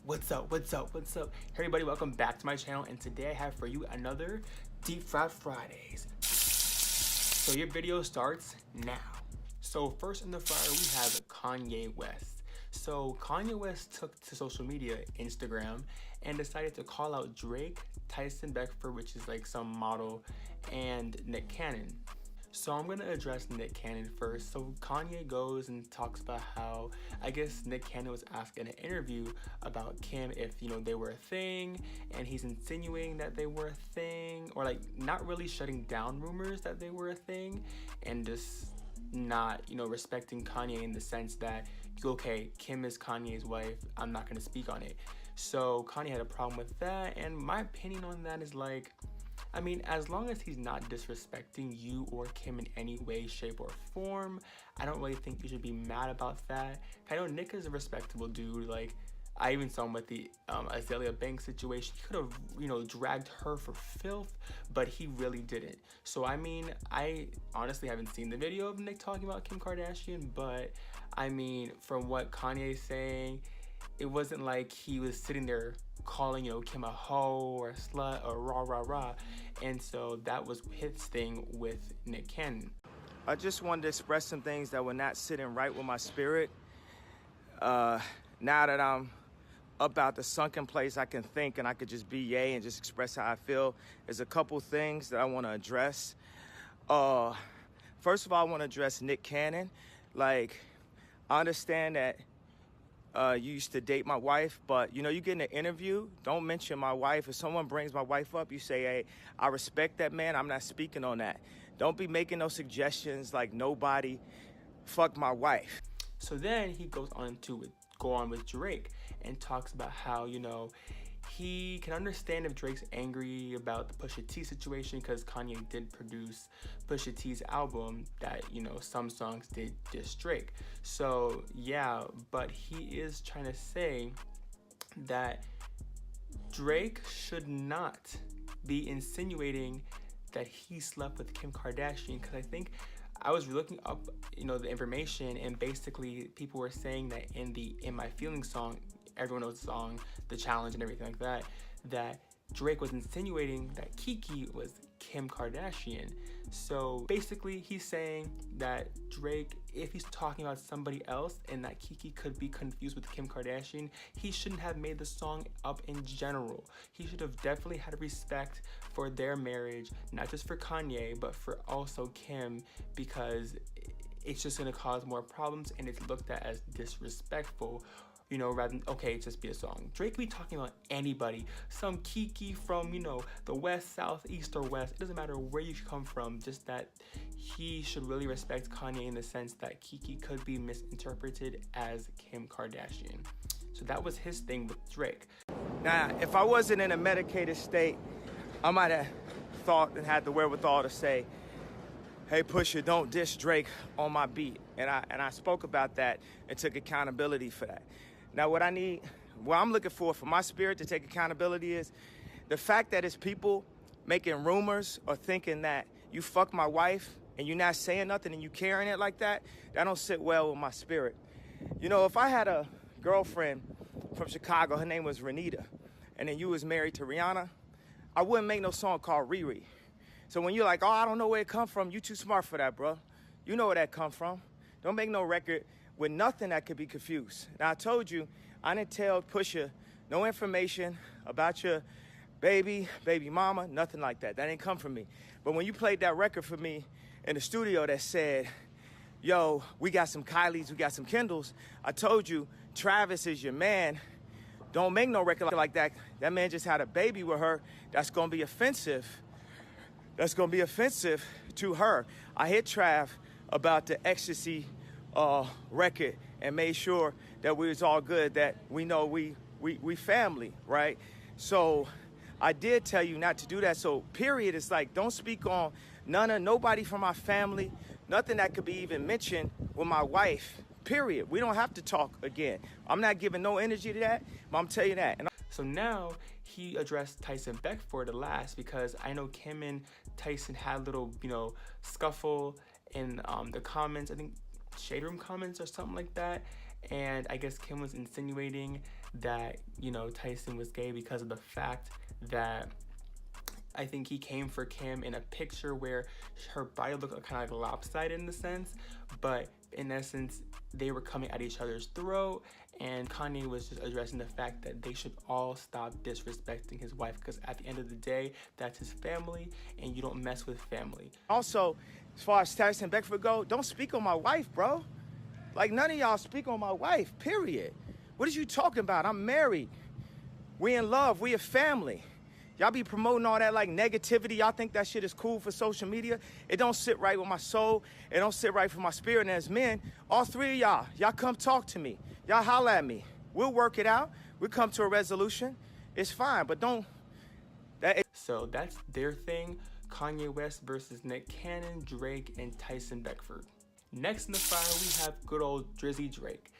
What's up? Hey everybody, welcome back to my channel, and today I have for you another Deep Fried Fridays. So your video starts now. So first in the fryer we have Kanye West. So Kanye West took to social media, Instagram, and decided to call out Drake, Tyson Beckford, which is like some model, and Nick Cannon. So I'm gonna address Nick Cannon first. So Kanye goes and talks about how, I guess Nick Cannon was asked in an interview about Kim if, they were a thing, and he's insinuating that they were a thing, or like not really shutting down rumors that they were a thing, and just not, respecting Kanye in the sense that, okay, Kim is Kanye's wife, I'm not gonna speak on it. So Kanye had a problem with that, and my opinion on that is like, as long as he's not disrespecting you or Kim in any way, shape, or form, I don't really think you should be mad about that. I know Nick is a respectable dude. Like, I even saw him with the Azalea Banks situation. He could have, dragged her for filth, but he really didn't. So, I honestly haven't seen the video of Nick talking about Kim Kardashian, but, from what Kanye is saying, it wasn't like he was sitting there calling, Kim a hoe or a slut or rah. And so that was his thing with Nick Cannon. I just wanted to express some things that were not sitting right with my spirit. Now that I'm about the sunken place, I can think and I could just be yay and just express how I feel. There's a couple things that I want to address. First of all, I want to address Nick Cannon. Like, I understand that you used to date my wife, but you get in an interview, don't mention my wife. If someone brings my wife up, you say, hey, I respect that man, I'm not speaking on that. Don't be making no suggestions like nobody fucked my wife. So then he goes on to go on with Drake and talks about how, he can understand if Drake's angry about the Pusha T situation, because Kanye did produce Pusha T's album that, some songs did diss Drake. So yeah, but he is trying to say that Drake should not be insinuating that he slept with Kim Kardashian, because I think I was looking up, the information, and basically people were saying that in My Feelings song, everyone knows the song, The Challenge and everything like that, that Drake was insinuating that Kiki was Kim Kardashian. So basically he's saying that Drake, if he's talking about somebody else and that Kiki could be confused with Kim Kardashian, he shouldn't have made the song up in general. He should have definitely had respect for their marriage, not just for Kanye, but for also Kim, because it's just gonna cause more problems and it's looked at as disrespectful. Rather than, okay, just be a song. Drake be talking about anybody. Some Kiki from, the west, south, east, or west. It doesn't matter where you come from, just that he should really respect Kanye in the sense that Kiki could be misinterpreted as Kim Kardashian. So that was his thing with Drake. Now, if I wasn't in a medicated state, I might have thought and had the wherewithal to say, hey, Pusha, don't diss Drake on my beat. And I spoke about that and took accountability for that. Now, what I'm looking for my spirit to take accountability is the fact that it's people making rumors or thinking that you fucked my wife and you're not saying nothing and you carrying it like that, that don't sit well with my spirit. If I had a girlfriend from Chicago, her name was Renita, and then you was married to Rihanna, I wouldn't make no song called Riri. So when you're like, oh, I don't know where it come from, you too smart for that, bro. You know where that come from. Don't make no record with nothing that could be confused. Now, I told you, I didn't tell Pusha no information about your baby mama, nothing like that. That didn't come from me. But when you played that record for me in the studio that said, yo, we got some Kylies, we got some Kendalls, I told you, Travis is your man. Don't make no record like that. That man just had a baby with her. That's going to be offensive. That's going to be offensive to her. I hit Trav about the ecstasy record and made sure that we was all good, that we know we family, right? So I did tell you not to do that. So period, it's like, don't speak on nobody from my family, nothing that could be even mentioned with my wife, period. We don't have to talk again. I'm not giving no energy to that, but I'm telling you that. So now he addressed Tyson Beckford the last, because I know Kim and Tyson had a little, scuffle in the comments. I think shade room comments or something like that. And I guess Kim was insinuating that, you know, Tyson was gay because of the fact that I think he came for Kim in a picture where her body looked kind of like lopsided in the sense, but in essence, they were coming at each other's throat, and Kanye was just addressing the fact that they should all stop disrespecting his wife, because at the end of the day, that's his family, and you don't mess with family. Also, as far as Tyson Beckford go, don't speak on my wife, bro. Like, none of y'all speak on my wife, period. What are you talking about? I'm married. We in love. We a family. Y'all be promoting all that like negativity. Y'all think that shit is cool for social media. It don't sit right with my soul. It don't sit right for my spirit. And as men, all three of y'all come talk to me. Y'all holler at me. We'll work it out. We'll come to a resolution. It's fine, but don't. So that's their thing. Kanye West versus Nick Cannon, Drake, and Tyson Beckford. Next in the fire, we have good old Drizzy Drake.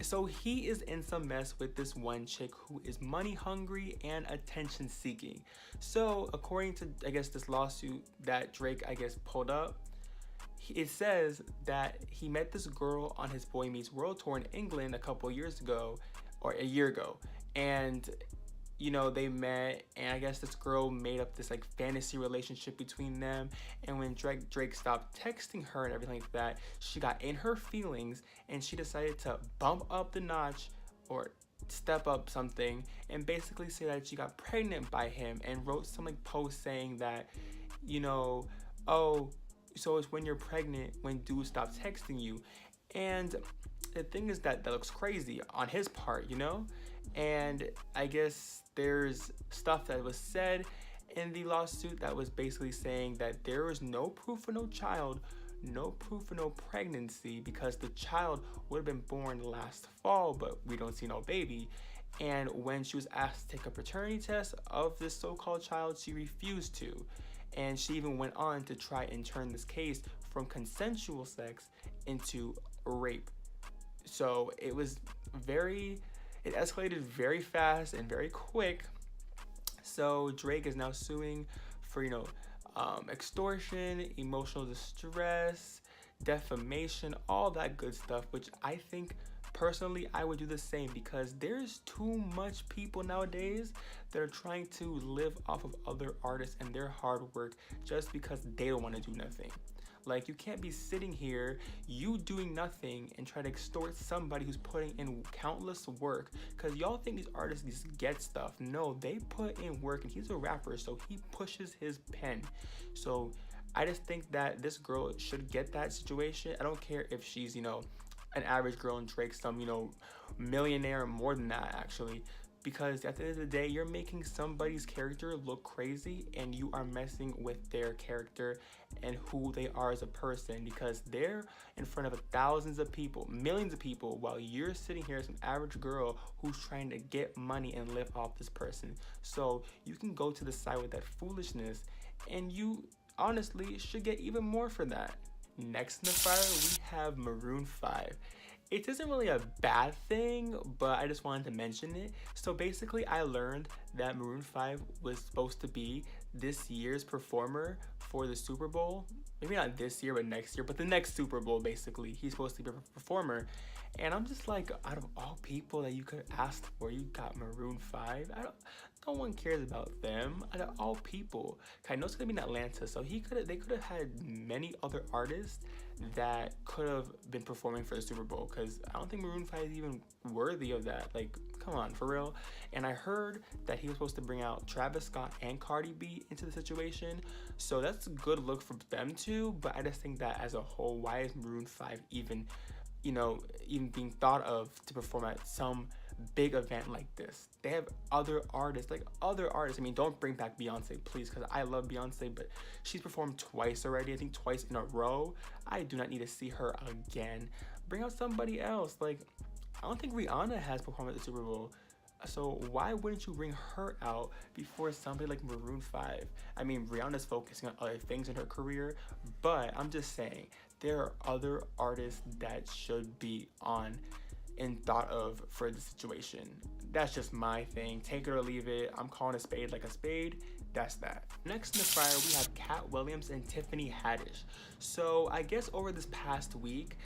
So he is in some mess with this one chick who is money hungry and attention seeking. So according to, I guess, this lawsuit that Drake, I guess, pulled up, it says that he met this girl on his Boy Meets World tour in England a couple years ago, or a year ago. And, you know, they met, and I guess this girl made up this like fantasy relationship between them. And when Drake stopped texting her and everything like that, she got in her feelings and she decided to bump up the notch or step up something and basically say that she got pregnant by him, and wrote some like post saying that, you know, oh, so it's when you're pregnant when dudes stop texting you. And the thing is that looks crazy on his part, you know? And I guess there's stuff that was said in the lawsuit that was basically saying that there was no proof of no child, no proof of no pregnancy, because the child would have been born last fall, but we don't see no baby. And when she was asked to take a paternity test of this so-called child, she refused to. And she even went on to try and turn this case from consensual sex into rape. So it escalated very fast and very quick. So Drake is now suing for, you know, extortion, emotional distress, defamation, all that good stuff, which I think personally I would do the same, because there's too much people nowadays that are trying to live off of other artists and their hard work just because they don't want to do nothing. Like, you can't be sitting here, you doing nothing, and try to extort somebody who's putting in countless work. Because y'all think these artists just get stuff. No, they put in work, and he's a rapper, so he pushes his pen. So I just think that this girl should get that situation. I don't care if she's, you know, an average girl and Drake's some, you know, millionaire, more than that actually. Because at the end of the day, you're making somebody's character look crazy, and you are messing with their character and who they are as a person, because they're in front of thousands of people, millions of people, while you're sitting here as an average girl who's trying to get money and live off this person. So you can go to the side with that foolishness, and you honestly should get even more for that. Next in the fire, we have Maroon 5. It isn't really a bad thing, but I just wanted to mention it. So basically, I learned that Maroon 5 was supposed to be this year's performer for the Super Bowl. Maybe not this year, but next year. But the next Super Bowl, basically. He's supposed to be a performer. And I'm just like, out of all people that you could ask for, you got Maroon 5. No one cares about them. Out of all people. I know it's going to be in Atlanta, so they could have had many other artists that could have been performing for the Super Bowl, because I don't think Maroon 5 is even worthy of that. Like, come on, for real. And I heard that he was supposed to bring out Travis Scott and Cardi B into the situation, so that's a good look for them too. But I just think that as a whole, why is Maroon 5 even being thought of to perform at some big event like this? They have other artists. I mean, don't bring back Beyonce, please, because I love Beyonce, but she's performed twice already, I think twice in a row. I do not need to see her again. Bring out somebody else. Like, I don't think Rihanna has performed at the Super Bowl, so why wouldn't you bring her out before somebody like Maroon 5? I mean, Rihanna's focusing on other things in her career, but I'm just saying, there are other artists that should be on and thought of for the situation. That's just my thing. Take it or leave it. I'm calling a spade like a spade. That's that. Next in the fire, we have Katt Williams and Tiffany Haddish. So I guess over this past week,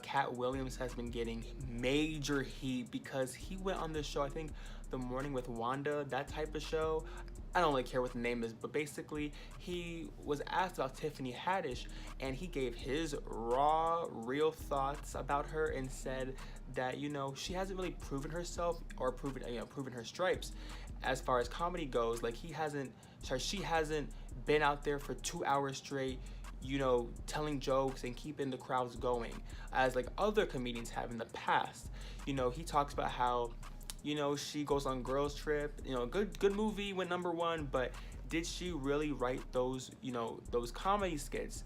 Katt Williams has been getting major heat because he went on this show, I think The Morning with Wanda, that type of show. I don't really care what the name is, but basically he was asked about Tiffany Haddish, and he gave his raw, real thoughts about her and said that, you know, she hasn't really proven herself or proven her stripes as far as comedy goes. Like she hasn't been out there for 2 hours straight, you know, telling jokes and keeping the crowds going as like other comedians have in the past. You know, he talks about how, you know, she goes on Girls Trip, you know, good movie, went #1, but did she really write those, you know, those comedy skits?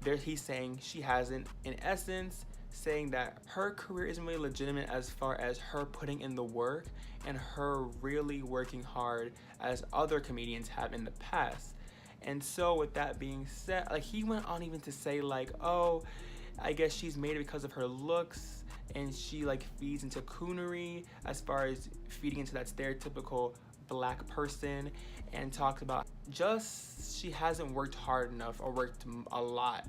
There he's saying she hasn't, in essence saying that her career isn't really legitimate as far as her putting in the work and her really working hard as other comedians have in the past. And so with that being said, like he went on even to say like, oh, I guess she's made it because of her looks, and she like feeds into coonery as far as feeding into that stereotypical black person, and talks about just she hasn't worked hard enough or worked a lot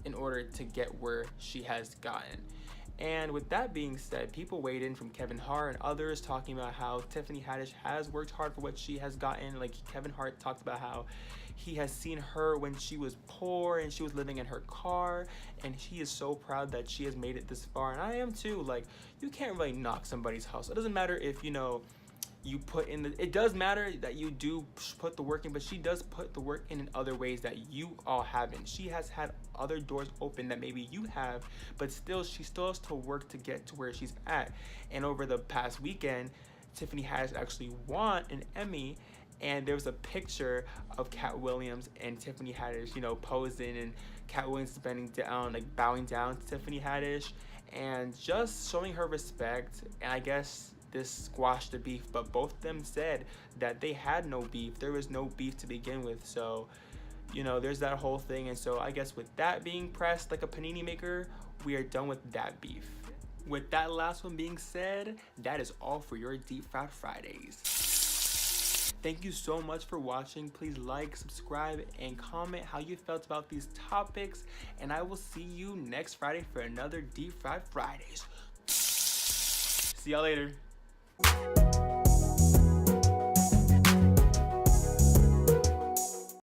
in order to get where she has gotten. And with that being said, people weighed in from Kevin Hart and others talking about how Tiffany Haddish has worked hard for what she has gotten. Like Kevin Hart talked about how he has seen her when she was poor and she was living in her car, and he is so proud that she has made it this far. And I am too. Like, you can't really knock somebody's hustle. It doesn't matter if, you know, you put in the, it does matter that you do put the work in, but she does put the work in other ways that you all haven't. She has had other doors open that maybe you have, but still she still has to work to get to where she's at. And over the past weekend, Tiffany Haddish actually won an Emmy, and there was a picture of Katt Williams and Tiffany Haddish, you know, posing, and Katt Williams bending down, like bowing down to Tiffany Haddish and just showing her respect. And I guess this squashed the beef, but both of them said that they had no beef. There was no beef to begin with. So, you know, there's that whole thing. And so I guess with that being pressed like a panini maker, we are done with that beef. With that last one being said, that is all for your Deep Fried Fridays. Thank you so much for watching. Please like, subscribe, and comment how you felt about these topics. And I will see you next Friday for another Deep Fried Fridays. See y'all later.